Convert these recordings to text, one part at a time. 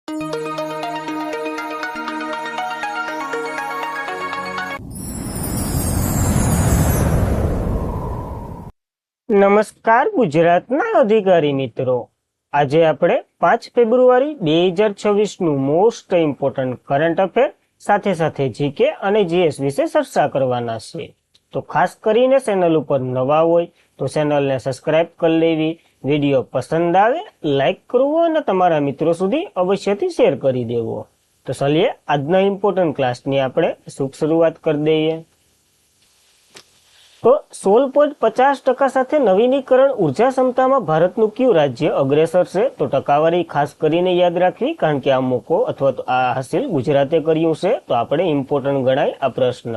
નમસ્કાર ગુજરાતના અધિકારી મિત્રો, આજે આપણે 5 ફેબ્રુઆરી 2026 નું મોસ્ટ ઇમ્પોર્ટન્ટ કરંટ અફેર સાથે સાથે જીકે અને જીએસ વિશે ચર્ચા કરવાના છે. તો ખાસ કરીને ચેનલ ઉપર નવા હોય તો ચેનલને સબસ્ક્રાઇબ કરી લેવી, વિડીયો પસંદ આવે લાઈક કરવો અને તમારા મિત્રો સુધી અવશ્યથી શેર કરી દેવો. તો ચલીએ આજના ઇમ્પોર્ટન્ટ ક્લાસની આપણે શુભ શરૂઆત કરી દઈએ. તો 16.50% સાથે નવીનીકરણ ઉર્જા ક્ષમતામાં ભારતનું કયું રાજ્ય અગ્રેસર છે? તો ટકાવારી ખાસ કરીને યાદ રાખવી, કારણ કે આ મોકો અથવા તો આ હાસિલ ગુજરાતે કર્યું છે. તો આપણે ઇમ્પોર્ટન્ટ ગણાય આ પ્રશ્ન,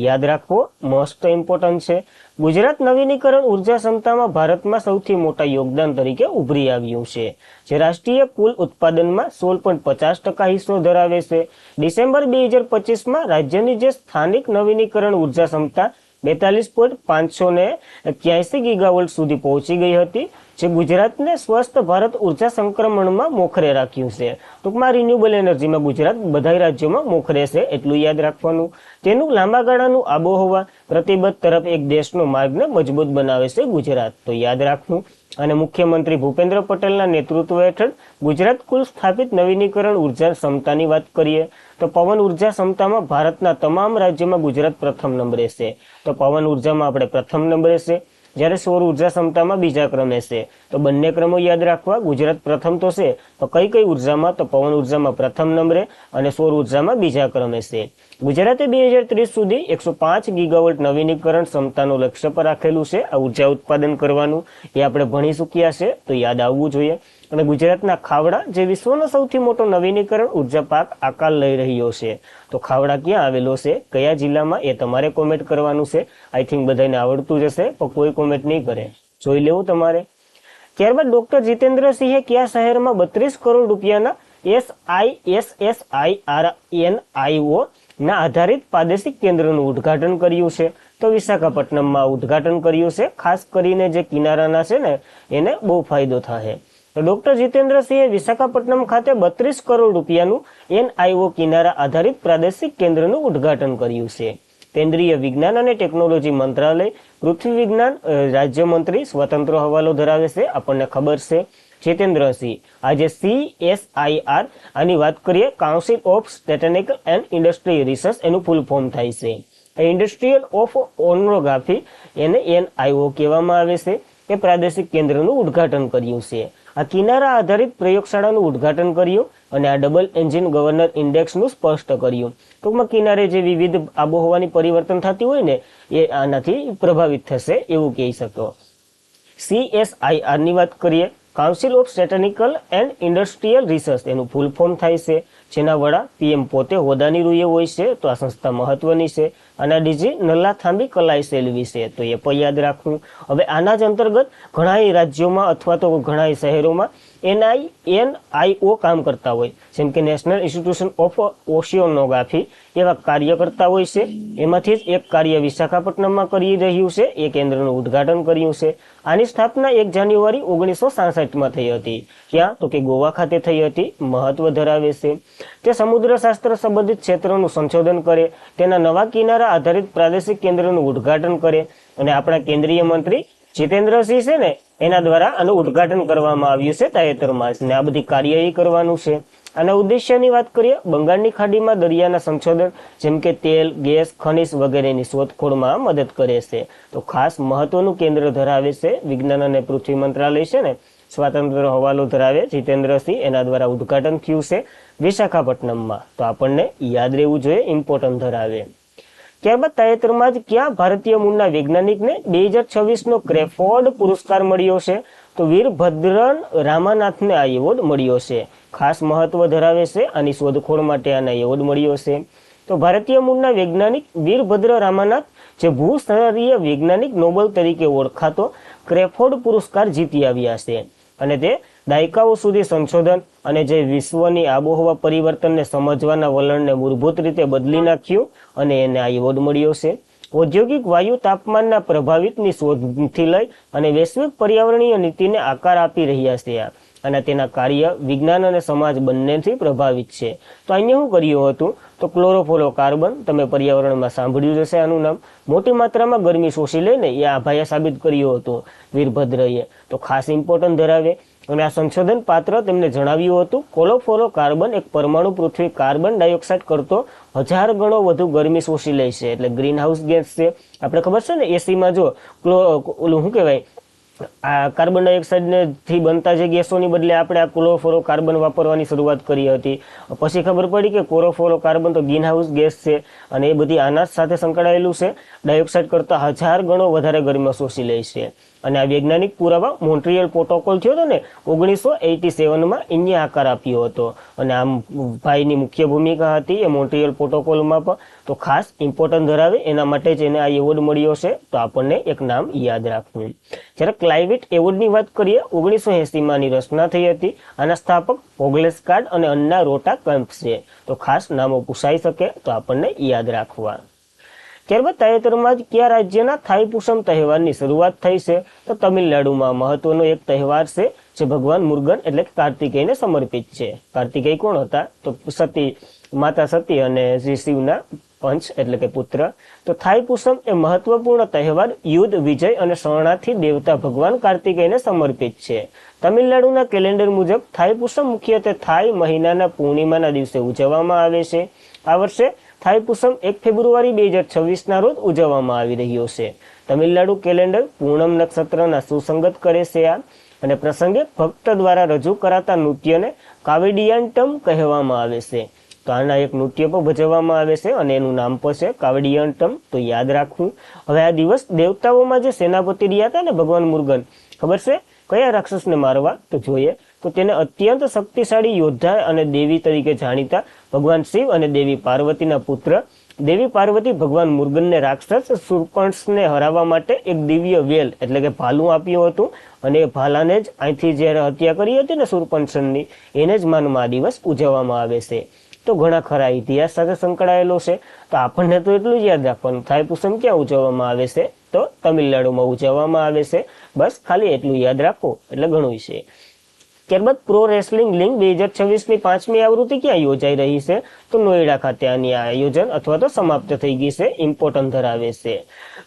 યાદ રાખવો, મોસ્ટ ઇમ્પોર્ટન્ટ છે. ગુજરાત નવીનીકરણ ઉર્જા ક્ષમતામાં ભારતમાં સૌથી મોટા યોગદાન તરીકે ઉભરી આવ્યું છે, જે રાષ્ટ્રીય કુલ ઉત્પાદનમાં 16.50% હિસ્સો ધરાવે છે. ડિસેમ્બર 2025માં રાજ્યની જે સ્થાનિક નવીનીકરણ ઉર્જા ક્ષમતા 42.581 ગીગાવોલ્ટ સુધી પહોંચી ગઈ હતી, જે ગુજરાતને સ્વસ્થ ભારત ઉર્જા સંક્રમણમાં મોખરે રાખ્યું છે. ટૂંકમાં રિન્યુએબલ એનર્જીમાં ગુજરાત બધા રાજ્યોમાં મોખરે છે, એટલું યાદ રાખવાનું. તેનું લાંબા ગાળાનું આબોહવા પ્રતિબદ્ધ તરફ એક દેશનો માર્ગને મજબૂત બનાવે છે ગુજરાત, તો યાદ રાખવું. અને મુખ્યમંત્રી ભૂપેન્દ્ર પટેલના નેતૃત્વ હેઠળ ગુજરાત કુલ સ્થાપિત નવીનીકરણ ઉર્જા ક્ષમતાની વાત કરીએ તો પવન ઉર્જા ક્ષમતામાં ભારતના તમામ રાજ્યોમાં ગુજરાત પ્રથમ નંબરે છે. તો પવન ઉર્જામાં આપણે પ્રથમ નંબરે છે, જ્યારે સૌર ઉર્જા ક્ષમતામાં બીજા ક્રમે છે. તો બંને ક્રમો યાદ રાખવા. ગુજરાત પ્રથમ તો છે, તો કઈ ઉર્જામાં? તો પવન ઉર્જામાં પ્રથમ નંબરે અને સૌર ઉર્જામાં બીજા ક્રમે છે. ગુજરાતે 2030 સુધી 105 ગીગાવોલ્ટ નવીનીકરણ ક્ષમતાનું લક્ષ્ય પર રાખેલું છે. આ ઉર્જા ઉત્પાદન કરવાનું એ આપણે ભણી ચૂક્યા છે, તો યાદ આવવું જોઈએ. અને ગુજરાતના ખાવડા, જે વિશ્વનો સૌથી મોટો નવીનીકરણ ઉર્જા પાક આકાર લઈ રહ્યો છે, તો ખાવડા ક્યાં આવેલો છે, કયા જિલ્લામાં, એ તમારે કોમેન્ટ કરવાનું છે. આઈ થિંક બધાને આવડતું જ હશે, પણ કોઈ કોમેન્ટ નહીં કરે, જોઈ લેવું તમારે. ત્યારબાદ ડોક્ટર જીતેન્દ્રસિંહે કયા શહેરમાં 32 કરોડ રૂપિયાના SISSIRNIO ના આધારિત પ્રાદેશિક કેન્દ્રનું ઉદ્ઘાટન કર્યું છે? તો વિશાખાપટ્ટનમમાં ઉદ્ઘાટન કર્યું છે. ખાસ કરીને જે કિનારાના છે ને, એને બહુ ફાયદો થાય. તો ડોક્ટર જીતેન્દ્રસિંહે વિશાખાપટ્ટનમ ખાતે 32 કરોડ રૂપિયાનું NIO કિનારા આધારિત પ્રાદેશિક કેન્દ્રનું ઉદ્ઘાટન કર્યું છે. કેન્દ્રીય વિજ્ઞાન અને ટેકનોલોજી મંત્રાલય પૃથ્વી વિજ્ઞાન રાજ્યમંત્રી સ્વતંત્ર હવાલો ધરાવે છે, આપણને ખબર છે. જીતેન્દ્રસિંહ આજે CSIR આની વાત કરીએ, council of technical and industry research, એનું ફૂલ ફોર્મ થાય છે. ઇન્ડસ્ટ્રીયલ ઓફ ઓનોગ્રાફી, એને NIO કહેવામાં આવે છે. એ પ્રાદેશિક કેન્દ્રનું ઉદ્ઘાટન કર્યું છે. આ કિનારા આધારિત પ્રયોગશાળાનું ઉદ્ઘાટન કર્યું અને આ ડબલ એન્જિન ગવર્નર ઇન્ડેક્સનું સ્પષ્ટ કર્યું. ટૂંકમાં કિનારે જે વિવિધ આબોહવાની પરિવર્તન થતી હોય ને, એ આનાથી પ્રભાવિત થશે એવું કહી શકો. CSIR ની વાત કરીએ, council of technical and industrial research, એનું ફૂલ ફોર્મ થાય છે, જેના વડા PM પોતે હોદ્દાની રૂએ હોય છે. તો આ સંસ્થા મહત્વની છે. અને ડીજી નલ્લાથાંબી કલાઈ સેલવી છે, તો એ પણ યાદ રાખવું. હવે આના જ અંતર્ગત ઘણા રાજ્યોમાં અથવા તો ઘણા શહેરોમાં NIO કામ કરતા હોય, જેમ કે નેશનલ ઇન્સ્ટિટ્યુશન ઓફ ઓશિયોનોગ્રાફી, એવા કાર્ય કરતા હોય છે. એમાંથી જ એક કાર્ય વિશાખાપટ્ટનમમાં કરી રહ્યું છે, એ કેન્દ્રનું ઉદ્ઘાટન કર્યું છે. આની સ્થાપના 1 જાન્યુઆરી 1966માં થઈ હતી. ક્યાં? તો કે ગોવા ખાતે થઈ હતી. મહત્વ ધરાવે છે. તે સમુદ્રશાસ્ત્ર સંબંધિત ક્ષેત્રોનું સંશોધન કરે, તેના નવા કિનારા આધારિત પ્રાદેશિક કેન્દ્રનું ઉદ્ઘાટન કરે. અને આપણા કેન્દ્રીય મંત્રી જીતેન્દ્રસિંહ છે ને, એના દ્વારા આનું ઉદ્ઘાટન કરવામાં આવ્યું છે તાજેતરમાં જ, ને આ બધી કાર્ય કરવાનું છે. આના ઉદ્દેશ્યની વાત કરીએ, બંગાળની ખાડીમાં દરિયાના સંશોધન, જેમ કે તેલ, ગેસ, ખનિજ વગેરેની શોધખોળમાં મદદ કરે છે. તો ખાસ મહત્વનું કેન્દ્ર ધરાવે છે. વિજ્ઞાન અને પૃથ્વી મંત્રાલય છે ને, સ્વાતંત્ર્ય હવાલો ધરાવે જીતેન્દ્રસિંહ, એના દ્વારા ઉદ્ઘાટન થયું છે વિશાખાપટ્ટનમમાં. તો આપણને યાદ રહેવું જોઈએ, ઇમ્પોર્ટન્ટ ધરાવે. ત્યારબાદ તાજેતરમાં જ ક્યાં ભારતીય મૂળના વૈજ્ઞાનિકને 2026નો ક્રેફોર્ડ પુરસ્કાર મળ્યો છે? તો વીરભદ્રન રામાનાથને આ એવોર્ડ મળ્યો છે. ખાસ મહત્વ ધરાવે છે. આની શોધખોળ માટે આને એવોર્ડ મળ્યો છે. તો ભારતીય મૂળના વૈજ્ઞાનિક વીરભદ્ર રામાનાથ, જે ભૂસ્તરીય વૈજ્ઞાનિક નોબેલ તરીકે ઓળખાતો ક્રેફોર્ડ પુરસ્કાર જીતી આવ્યા છે. અને તે દાયકાઓ સુધી સંશોધન અને જે વિશ્વની આબોહવા પરિવર્તનને સમજવાના વલણને મૂળભૂત રીતે બદલી નાખ્યું અને એને આ એવોર્ડ મળ્યો છે. ઔદ્યોગિક વાયુ તાપમાનના પ્રભાવિતની શોધથી લઈ અને વૈશ્વિક પર્યાવરણીય નીતિને આકાર આપી રહ્યા છે. અને તેના કાર્ય વિજ્ઞાન અને સમાજ બંનેથી પ્રભાવિત છે. તો અહીંયા શું કર્યું હતું તો ક્લોરોફ્લોરોકાર્બન, તમે પર્યાવરણમાં સાંભળ્યું જ હશે આનું નામ, મોટી માત્રામાં ગરમી શોષી લઈને એ આભાએ સાબિત કર્યું હતું વીરભદ્રએ. તો ખાસ ઇમ્પોર્ટન્ટ ધરાવે. અને આ સંશોધન પાત્ર તેમને જણાવ્યું હતું ક્લોરોફ્લોરોકાર્બન એક પરમાણુ પૃથ્વી કાર્બન ડાયોક્સાઇડ કરતો 1000 ગણો વધુ ગરમી શોષી લે છે. એટલે ગ્રીન હાઉસ ગેસ છે. આપણે ખબર છે ને એસીમાં જો ઓલું શું કહેવાય, આ કાર્બન ડાયોક્સાઇડ થી બનતા જે ગેસોની બદલે આપણે આ ક્લોરોફ્લોરોકાર્બન વાપરવાની શરૂઆત કરી હતી. પછી ખબર પડી કે ક્લોરોફ્લોરોકાર્બન તો ગ્રીન હાઉસ ગેસ છે અને એ બધી આના સાથે સંકળાયેલું છે. ડાયોક્સાઇડ કરતા 1000 ગણો વધારે ગરમી શોષી લે છે. અને આ વૈજ્ઞાનિક પુરાવા મોન્ટ્રીયલ પ્રોટોકોલ થયો હતો ને 1987માં એને આકાર આપ્યો હતો. અને આમ ભાઈની મુખ્ય ભૂમિકા હતી એ મોન્ટ્રીયલ પ્રોટોકોલમાં પણ. તો ખાસ ઇમ્પોર્ટન્ટ ધરાવે એના માટે જ એને આ એવોર્ડ મળ્યો છે. તો આપણને એક નામ યાદ રાખવું. જ્યારે ક્લાઇવેટ એવોર્ડની વાત કરીએ 1980માં આની રચના થઈ હતી. આના સ્થાપક પોગ્લેસ્કાર્ડ અને અન્ના રોટા કેમ્પ છે. તો ખાસ નામો પૂછાઈ શકે તો આપણને યાદ રાખવા. ત્યારબાદ તાજેતરમાં જ કયા રાજ્યના થાઈપુસમ તહેવારની શરૂઆત થઈ છે તો તમિલનાડુમાં મહત્વનો એક તહેવાર છે જે ભગવાન મુરુગન એટલે કે કાર્તિકેયને સમર્પિત છે. કાર્તિકેય કોણ હતા તો સતી, માતા સતી અને શ્રી શિવના પંચ એટલે કે પુત્ર. તો થાઈપુસમ એ મહત્વપૂર્ણ તહેવાર યુદ્ધ, વિજય અને શરણાર્થી દેવતા ભગવાન કાર્તિકેયને સમર્પિત છે. તમિલનાડુના કેલેન્ડર મુજબ થાઈપુસમ મુખ્યત્વે થાઈ મહિનાના પૂર્ણિમાના દિવસે ઉજવવામાં આવે છે. આ વર્ષે થાઈપુસમ 1 ફેબ્રુઆરી 2026ના રોજ ઉજવવામાં આવી રહ્યો છે. તમિલનાડુ કેલેન્ડર પૂનમ નક્ષત્રના સુસંગત કરે છે આ. અને પ્રસંગે ભક્ત દ્વારા રજૂ કરાતા નૃત્યને કાવેડિયાન્ટમ કહેવામાં આવે છે. તો આના એક નૃત્ય પણ ભજવવામાં આવે છે અને એનું નામ પણ છે કાવેડિયાન્ટમ. તો યાદ રાખવું. હવે આ દિવસ દેવતાઓમાં જે સેનાપતિ રહ્યા હતા ને ભગવાન મુરુગન, ખબર છે કયા રાક્ષસને મારવા તો જોઈએ તો તેને અત્યંત શક્તિશાળી યોદ્ધા અને દેવી તરીકે જાણીતા ભગવાન શિવ અને દેવી પાર્વતીના પુત્ર દેવી પાર્વતી ભગવાન મુરુગનને રાક્ષસ શૂર્પણખને હરાવવા માટે એક દિવ્ય વેલ એટલે કે ભાલું આપ્યું હતું. અને એ ભાલાને જ અહીંથી જ્યારે હત્યા કરી હતી ને શૂર્પણખની, એને જ માનમાં આ દિવસ ઉજવવામાં આવે છે. તો ઘણા ખરા ઇતિહાસ સાથે સંકળાયેલો છે. તો આપણને તો એટલું જ યાદ રાખવાનું, થાઈપુસમ ક્યાં ઉજવવામાં આવે છે તો તમિલનાડુમાં ઉજવવામાં આવે છે. બસ ખાલી એટલું યાદ રાખો એટલે ઘણું છે. ત્યારબાદ પ્રો રેસલિંગ લીગ 2026ની 5મી આવૃત્તિ ક્યાં યોજાઈ રહી છે તો નોઈડા ખાતે આની આયોજન અથવા તો સમાપ્ત થઈ ગઈ છે. ઇમ્પોર્ટન્ટ ધરાવે છે.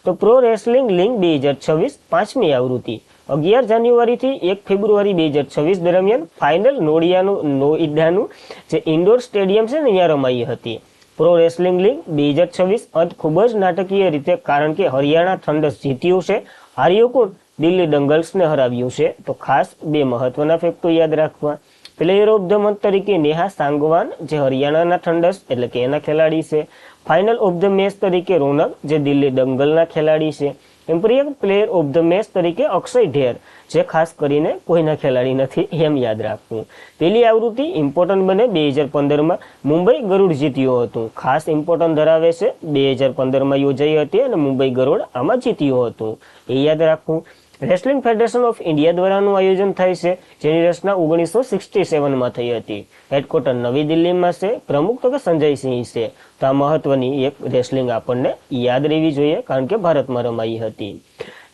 તો પ્રો રેસલિંગ લીગ 2026 5મી આવૃત્તિ 11 જાન્યુઆરીથી 1 ફેબ્રુઆરી 2026 દરમિયાન ફાઇનલ નોઈડાનું જે ઇન્ડોર સ્ટેડિયમ છે ને અહીંયા રમાઈ હતી. પ્રો રેસલિંગ લીગ 2026 અંત ખૂબ જ નાટકીય રીતે, કારણ કે હરિયાણા થંડર્સ જીત્યું છે. હાર્યું કોણ? દિલ્હી દંગલ્સને હરાવ્યું છે. તો ખાસ બે મહત્વના ફેક્ટો યાદ રાખવા. પ્લેયર ઓફ ધ મંથ તરીકે નેહા સાંગવાન જે હરિયાણાના થંડર્સ એટલે કે એના ખેલાડી છે. ફાઇનલ ઓફ ધ મેચ તરીકે રોનક જે દિલ્હી દંગલના ખેલાડી છે. એમ્પિરિયલ પ્લેયર ઓફ ધ મેચ તરીકે અક્ષય ઢેર જે ખાસ કરીને કોઈના ખેલાડી નથી એમ યાદ રાખવું. પેલી આવૃત્તિ ઇમ્પોર્ટન્ટ બને 2015માં મુંબઈ ગરુડ જીત્યું હતું. ખાસ ઇમ્પોર્ટન્ટ ધરાવે છે. 2015માં યોજાઈ હતી અને મુંબઈ ગરુડ આમાં જીત્યું હતું. એ યાદ રાખવું. રેસલિંગ ફેડરેશન ઓફ ઇન્ડિયા દ્વારાનું આયોજન થાય છે જેની રચના 1967માં થઈ હતી. હેડક્વાર્ટર નવી દિલ્હીમાં છે. પ્રમુખ તો કે સંજય સિંહ છે. તો આ મહત્વની એક રેસલિંગ આપણને યાદ રહેવી જોઈએ કારણ કે ભારતમાં રમાઈ હતી.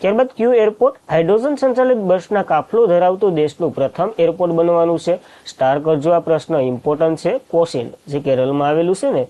ત્યારબાદ ક્યુ એરપોર્ટ હાઇડ્રોજન સંચાલિત બસના કાફલો ધરાવતું દેશનું પ્રથમ એરપોર્ટ બનવાનું છે. સ્ટાર કરજો આ પ્રશ્ન ઇમ્પોર્ટન્ટ છે. કોચીન જે કેરળમાં આવેલું છે ને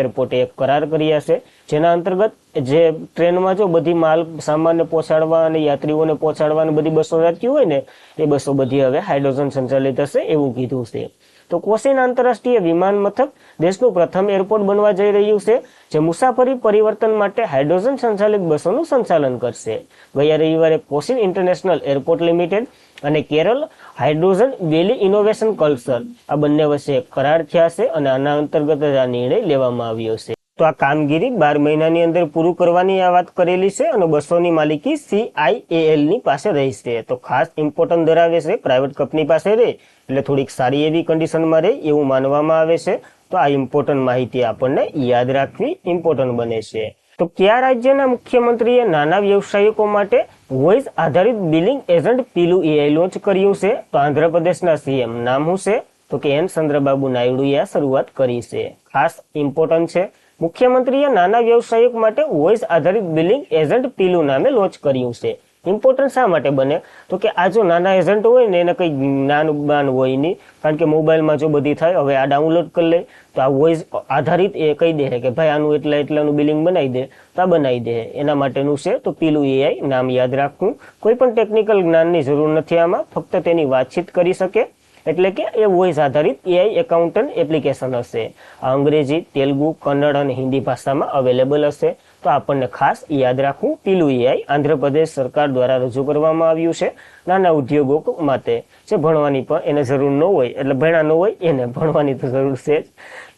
એરપોર્ટે એક કરાર કર્યા છે જેના અંતર્ગત જે ટ્રેનમાં જો બધી માલ સામાનને પહોંચાડવા અને યાત્રીઓને પહોંચાડવા બધી બસો રાખી હોય ને એ બસો બધી હવે હાઇડ્રોજન સંચાલિત હશે એવું કીધું છે. તો કોચીન આંતરરાષ્ટ્રીય વિમાન મથક દેશનું પ્રથમ એરપોર્ટ બનવા જઈ રહ્યું છે જે મુસાફરી પરિવર્તન માટે હાઇડ્રોજન સંચાલિત બસોનું સંચાલન કરશે. ગયા રવિવારે કોચીન ઇન્ટરનેશનલ એરપોર્ટ લિમિટેડ અને કેરળ હાઇડ્રોજન વેલી ઇનોવેશન કલ્ચર આ બંને વચ્ચે કરાર થયા છે અને આના અંતર્ગત જ આ નિર્ણય લેવામાં આવ્યો છે. તો આ કામગીરી 12 મહિનાની અંદર પૂરું કરવાની આ વાત કરેલી છે અને બસોની માલિકી CIAL ની પાસે રહેશે. તો ખાસ ઇમ્પોર્ટન્ટ ધરાવે છે. પ્રાઇવેટ કંપની પાસે રહે એટલે થોડીક સારી એવી કન્ડિશનમાં રહે એવું માનવામાં આવે છે. તો આ ઇમ્પોર્ટન્ટ માહિતી આપણને યાદ રાખવી ઇમ્પોર્ટન્ટ બને છે. તો કયા રાજ્યના મુખ્યમંત્રીએ નાના વ્યવસાયિકો માટે વોઇસ આધારિત બિલિંગ એજન્ટ પીલું AI લોન્ચ કર્યું છે? તો આંધ્રપ્રદેશના CM નામ શું છે? તો કે એન ચંદ્રબાબુ નાયડુએ આ શરૂઆત કરી છે. ખાસ ઇમ્પોર્ટન્ટ છે. મુખ્યમંત્રીએ નાના વ્યવસાયિક માટે વોઇસ આધારિત બિલિંગ એજન્ટ પીલું નામે લોન્ચ કર્યું છે. ઇમ્પોર્ટન્ટ શા માટે બને તો કે આ જો નાના એજન્ટ હોય ને એને કંઈ જ્ઞાન જ્ઞાન હોય નહીં, કારણ કે મોબાઈલમાં જો બધી થાય, હવે આ ડાઉનલોડ કરી લે તો આ વોઇસ આધારિત એ કહી દે કે ભાઈ આનું એટલાનું બિલિંગ બનાવી દે તો આ બનાવી દે. એના માટેનું છે તો પીલું એઆઈ નામ યાદ રાખવું. કોઈ પણ ટેકનિકલ જ્ઞાનની જરૂર નથી આમાં, ફક્ત તેની વાતચીત કરી શકે, એટલે કે એ વોઇસ આધારિત એઆઈ એકાઉન્ટન્ટ એપ્લિકેશન હશે. આ અંગ્રેજી, તેલુગુ, કન્નડ અને હિન્દી ભાષામાં અવેલેબલ હશે. તો આપણને ખાસ યાદ રાખવું, પીલું એઆઈ આંધ્રપ્રદેશ સરકાર દ્વારા રજૂ કરવામાં આવ્યું છે નાના ઉદ્યોગો માટે. જે ભણવાની પણ એને જરૂર ન હોય, એટલે ભણ્યા ન હોય એને ભણવાની તો જરૂર છે જ.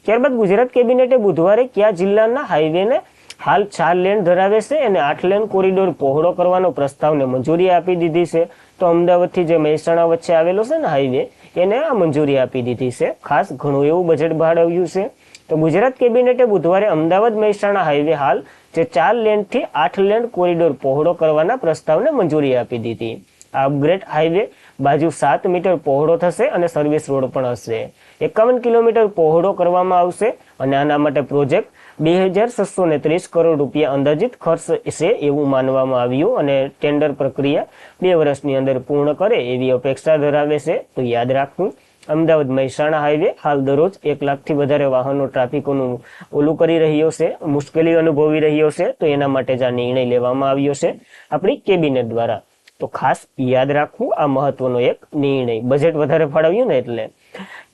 ત્યારબાદ ગુજરાત કેબિનેટે બુધવારે કયા જિલ્લાના હાઈવેને હાલ 4 લેન ધરાવે છે અને 8 લેન કોરિડોર પહોળો કરવાનો પ્રસ્તાવને મંજૂરી આપી દીધી છે. તો અમદાવાદથી જે મહેસાણા વચ્ચે આવેલો છે ને હાઈવે, એને આ મંજૂરી આપી દીધી છે. ખાસ ઘણું એવું બજેટ બહાર આવ્યું છે. તો ગુજરાત કેબિનેટે બુધવારે અમદાવાદ મહેસાણા હાઈવે હાલ જે 4 લેનથી 8 લેન કોરિડોર પહોળો કરવાના પ્રસ્તાવને મંજૂરી આપી દીધી. આ અપગ્રેડ હાઈવે બાજુ 7 મીટર પહોળો થશે અને સર્વિસ રોડ પણ હશે. 51 કિલોમીટર પહોળો કરવામાં આવશે અને આના માટે પ્રોજેક્ટ 2630 કરોડ રૂપિયા અંદાજિત ખર્ચ છે એવું માનવામાં આવ્યું અને ટેન્ડર પ્રક્રિયા 2 વર્ષની અંદર પૂર્ણ કરે એવી અપેક્ષા ધરાવે છે. તો યાદ રાખવું, અમદાવાદ મહેસાણા હાઈવે હાલ દરરોજ 1 લાખથી વધારે વાહનો ટ્રાફિકોનું ઓલું કરી રહ્યો છે, મુશ્કેલી અનુભવી રહ્યો છે. તો એના માટે જ આ નિર્ણય લેવામાં આવ્યો છે આપણી કેબિનેટ દ્વારા. તો ખાસ યાદ રાખવું, આ મહત્વનો એક નિર્ણય, બજેટ વધારે ફાળવ્યું ને એટલે.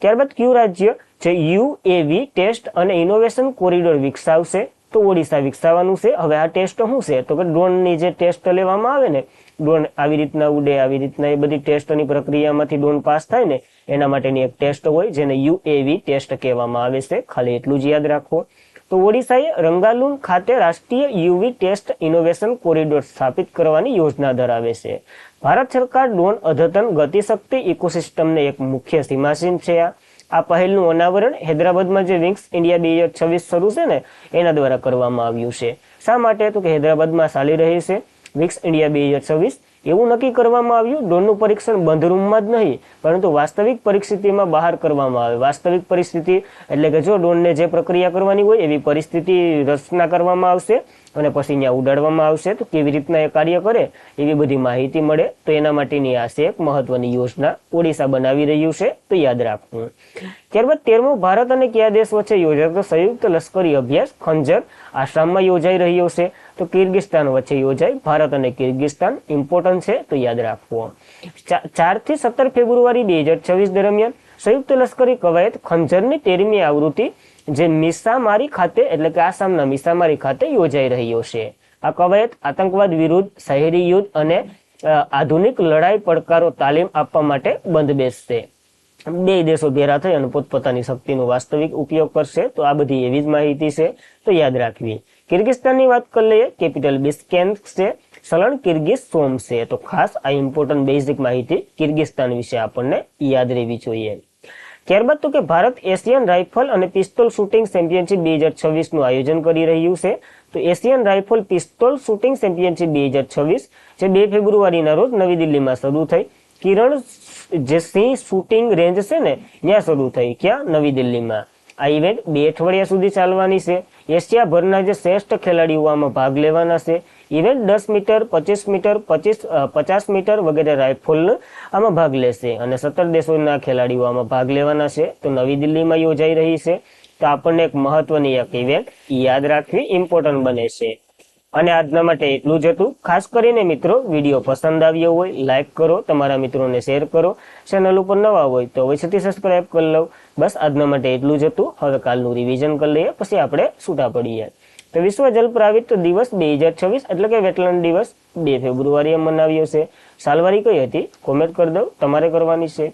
ત્યારબાદ કયું રાજ્ય જે યુએવી ટેસ્ટ અને ઇનોવેશન કોરિડોર વિકસાવશે? તો ઓડિશા વિકસાવવાનું છે. હવે આ ટેસ્ટ શું છે તો કે ડ્રોનની જે ટેસ્ટ લેવામાં આવે ને, ડ્રોન આવી રીતના ઉડે, આવી રીતના એ બધી ટેસ્ટની પ્રક્રિયામાંથી ડ્રોન પાસ થાય ને એના માટેની એક ટેસ્ટ હોય જેને યુએવી ટેસ્ટ કહેવામાં આવે છે. ખાલી એટલું જ યાદ રાખો. તો ઓડિશાએ રંગાલુન ખાતે રાષ્ટ્રીય યુવી ટેસ્ટ ઇનોવેશન કોરિડોર સ્થાપિત કરવાની યોજના ધરાવે છે. ભારત સરકાર ડ્રોન અદ્યતન ગતિશક્તિ ઇકોસિસ્ટમને એક મુખ્ય સીમાસીન છે. આ પહેલનું અનાવરણ હૈદરાબાદમાં જે વિંગ્સ ઇન્ડિયા 2026 શરૂ છે ને એના દ્વારા કરવામાં આવ્યું છે. શા માટે તો કે હૈદરાબાદમાં ચાલી રહી છે વિંગ્સ ઇન્ડિયા 2026. એવું નક્કી કરવામાં આવ્યું ડ્રોનનું પરીક્ષણ બંધ રૂમમાં જ નહીં પરંતુ વાસ્તવિક પરિસ્થિતિમાં બહાર કરવામાં આવે. વાસ્તવિક પરિસ્થિતિ એટલે કે જો ડ્રોનને જે પ્રક્રિયા કરવાની હોય એવી પરિસ્થિતિ રચના કરવામાં આવશે અને પછી અહીંયા ઉડાડવામાં આવશે. તો કેવી રીતના એ કાર્ય કરે એવી બધી માહિતી મળે. તો એના માટેની આ છે એક મહત્વની યોજના ઓડિશા બનાવી રહ્યું છે. તો યાદ રાખવું. ત્યારબાદ 13મો ભારત અને કયા દેશ વચ્ચે યોજાતો સંયુક્ત લશ્કરી અભ્યાસ ખંજર આસામમાં યોજાઈ રહ્યો છે? તો કિર્ગિસ્તાન વચ્ચે યોજાય. ભારત અને કિર્ગિસ્તાન ઇમ્પોર્ટન્ટ છે. તો યાદ રાખવું. 4 થી 17 ફેબ્રુઆરી 2026 દરમિયાન સંયુક્ત લશ્કરી કવાયત ખંજરની 13મી આવૃત્તિ જે મિસામારી ખાતે એટલે કે આસામના મિસામારી ખાતે યોજાઈ રહ્યો છે. આ કવાયત આતંકવાદ વિરુદ્ધ, શહેરી યુદ્ધ અને આધુનિક લડાઈ પડકારો તાલીમ આપવા માટે બંધ બેસશે. 2 દેશો ભેગા થઈ અને પોતપોતાની શક્તિનો વાસ્તવિક ઉપયોગ કરશે. તો આ બધી એવી જ માહિતી છે. તો યાદ રાખવી. કિર્ગિસ્તાનની વાત કરી લઈએ. કેપિટલ બિશ્કેક છે. સલણ કિર્ગિઝ સોમ છે. તો ખાસ આ ઇમ્પોર્ટન્ટ બેઝિક માહિતી કિર્ગિસ્તાન વિશે આપણને યાદ રહેવી જોઈએ. ત્યારબાદ તો કે ભારત એશિયન રાઇફલ અને પિસ્તોલ શૂટિંગ ચેમ્પિયનશિપ 2026 નું આયોજન કરી રહ્યું છે. તો Asian rifle pistol shooting championship 2026 જે 2 ફેબ્રુઆરીના રોજ નવી દિલ્હીમાં શરૂ થઈ. કિરણ જે સિંહ શૂટિંગ રેન્જ છે ને ત્યાં શરૂ થઈ. ક્યાં? નવી દિલ્હીમાં. આ ઇવેન્ટ 2 અઠવાડિયા સુધી ચાલવાની છે. એશિયાભરના જે શ્રેષ્ઠ ખેલાડીઓ આમાં ભાગ લેવાના છે. ઇવેન્ટ 10 મીટર, 25 મીટર, 50 મીટર વગેરે રાઇફલ આમાં ભાગ લેશે અને 17 દેશોના ખેલાડીઓ આમાં ભાગ લેવાના છે. તો નવી દિલ્હીમાં યોજાઈ રહી છે. તો આપણને એક મહત્વની એક ઇવેન્ટ યાદ રાખવી ઇમ્પોર્ટન્ટ બને છે. અને આજના માટે એટલું જ હતું. ખાસ કરીને મિત્રો વિડીયો પસંદ આવ્યો હોય લાઈક કરો, તમારા મિત્રોને શેર કરો. ચેનલ ઉપર નવા હોય તો અવશ્યથી સબસ્ક્રાઇબ કરી લો. બસ આજના માટે એટલું જ હતું. હવે કાલનું રિવિઝન કરી લઈએ પછી આપણે છૂટા પડીએ. તો વિશ્વ જલ પ્રાવિત્વ દિવસ 2026 એટલે કે વેટલેન્ડ દિવસ 2 ફેબ્રુઆરીએ મનાવ્યો છે. સાલવારી કઈ હતી કોમેન્ટ કરી દો, તમારે કરવાની છે.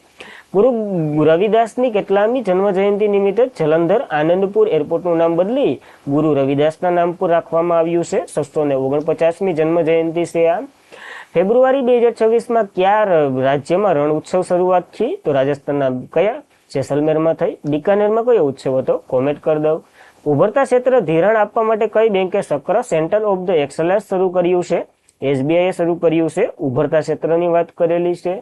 ગુરુ રવિદાસની કેટલામી જન્મ જયંતિ નિમિત્તે જલંધર આનંદપુર એરપોર્ટનું નામ બદલી ગુરુ રવિદાસના નામ પર રાખવામાં આવ્યું છે. 649મી જન્મ જયંતિ છે આ. ફેબ્રુઆરી 2026માં કયા રાજ્યમાં રણ ઉત્સવ શરૂઆત થઈ? તો રાજસ્થાનના કયા? જેસલમેરમાં થઈ. બિકાનેરમાં કયો ઉત્સવ હતો? કોમેન્ટ કરી દો. ઉભરતા ક્ષેત્ર ધિરાણ આપવા માટે કઈ બેંકે સક્ર સેન્ટર ઓફ ધ એક્સલન્સ શરૂ કર્યું છે? એસબીઆઈએ શરૂ કર્યું છે. ઉભરતા ક્ષેત્રની વાત કરેલી છે.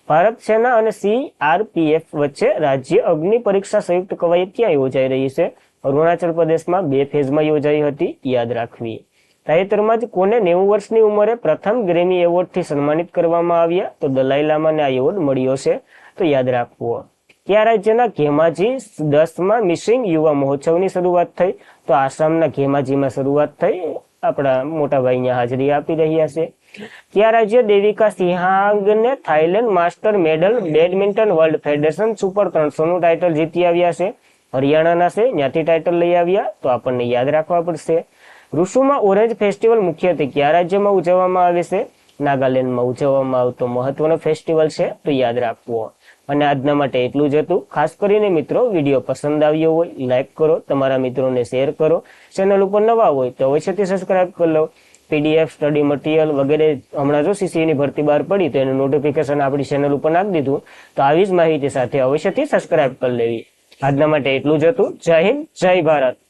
ભારત સેના અને સીઆરપીએફ વચ્ચે રાજ્ય અગ્નિ પરીક્ષા સંયુક્ત કવાયત ક્યાં યોજાઈ રહી છે? અરુણાચલ પ્રદેશમાં 2 ફેઝમાં યોજાઈ હતી. યાદ રાખવી. તાજેતરમાં જ કોને 90 વર્ષની ઉંમરે પ્રથમ ગ્રેમી એવોર્ડથી સન્માનિત કરવામાં આવ્યા? તો દલાઈ લામાને આ એવોર્ડ મળ્યો છે, તો યાદ રાખવો. કયા રાજ્યના ઘેમાજી 10માં મિસિંગ યુવા મહોત્સવની શરૂઆત થઈ? તો આસામના ઘેમાજીમાં શરૂઆત થઈ. આપણા મોટા ભાઈ અહીંયા હાજરી આપી રહ્યા છે. કયા રાજ્ય દેવિકા સિંહાગને Thailand master medal badminton world federation super 300 નું ટાઇટલ જીતી આવ્યા છે? હરિયાણાના છે, ત્યાંથી ટાઇટલ લઈ આવ્યા, તો આપણને યાદ રાખવા પડશે. ઋષુમાં ઓરેન્જ ફેસ્ટિવલ મુખ્યત્વે કયા રાજ્યમાં ઉજવવામાં આવે છે? નાગાલેન્ડમાં ઉજવવામાં આવતો મહત્વનો ફેસ્ટિવલ છે, તો યાદ રાખવો. અને આજના માટે એટલું જ હતું. ખાસ કરીને મિત્રો વિડીયો પસંદ આવ્યો હોય લાઈક કરો, તમારા મિત્રોને શેર કરો. ચેનલ ઉપર નવા હોય તો અવશ્યથી સબસ્ક્રાઇબ કરી લો. પીડીએફ, સ્ટડી મટીરિયલ વગેરે હમણાં જો સીસીની ભરતી બહાર પડી તો એનું નોટિફિકેશન આપણી ચેનલ ઉપર નાખી દીધું, તો આવી જ માહિતી સાથે અવશ્યથી સબસ્ક્રાઇબ કરી લેવી. આજના માટે એટલું જ હતું. જય હિન્દ, જય ભારત.